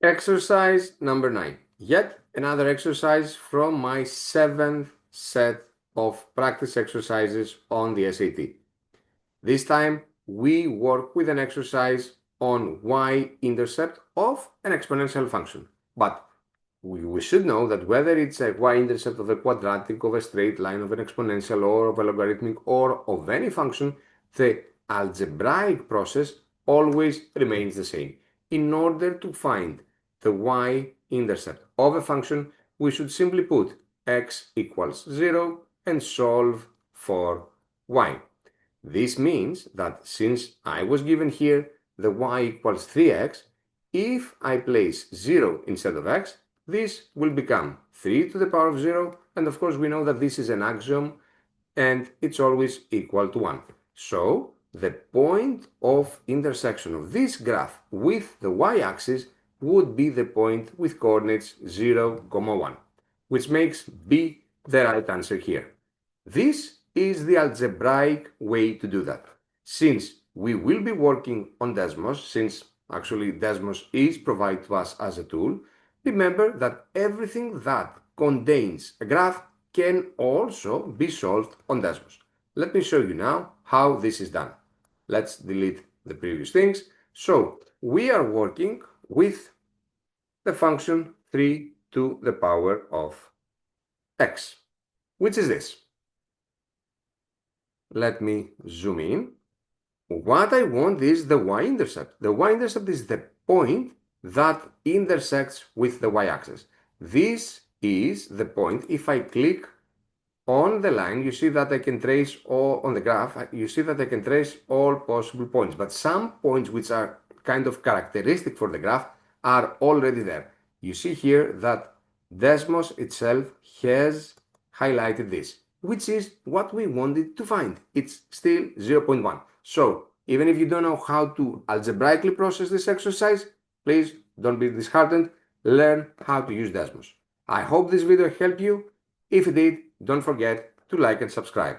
Exercise number 9. Yet another exercise from my 7th set of practice exercises on the SAT. This time we work with an exercise on y-intercept of an exponential function. But we should know that whether it's a y-intercept of a quadratic, of a straight line, of an exponential, or of a logarithmic, or of any function, the algebraic process always remains the same. In order to find the y-intercept of a function, we should simply put x equals 0 and solve for y. This means that since I was given here the y equals 3x, if I place 0 instead of x, this will become 3 to the power of 0, and of course we know that this is an axiom and it's always equal to 1. So the point of intersection of this graph with the y-axis would be the point with coordinates 0, 1, which makes B the right answer here. This is the algebraic way to do that. Since we will be working on Desmos, since actually Desmos is provided to us as a tool, remember that everything that contains a graph can also be solved on Desmos. Let me show you now how this is done. Let's delete the previous things. So we are working with the function 3 to the power of x, which is this. Let me zoom in. What I want is the y-intercept. The y-intercept is the point that intersects with the y-axis. This is the point. If I click on the line, you see that I can trace all, on the graph, you see that I can trace all possible points. But some points which are kind of characteristic for the graph are already there. You see here that Desmos itself has highlighted this, which is what we wanted to find. It's still 0.1. So even if you don't know how to algebraically process this exercise, please don't be disheartened. Learn how to use Desmos. I hope this video helped you. If it did, don't forget to like and subscribe.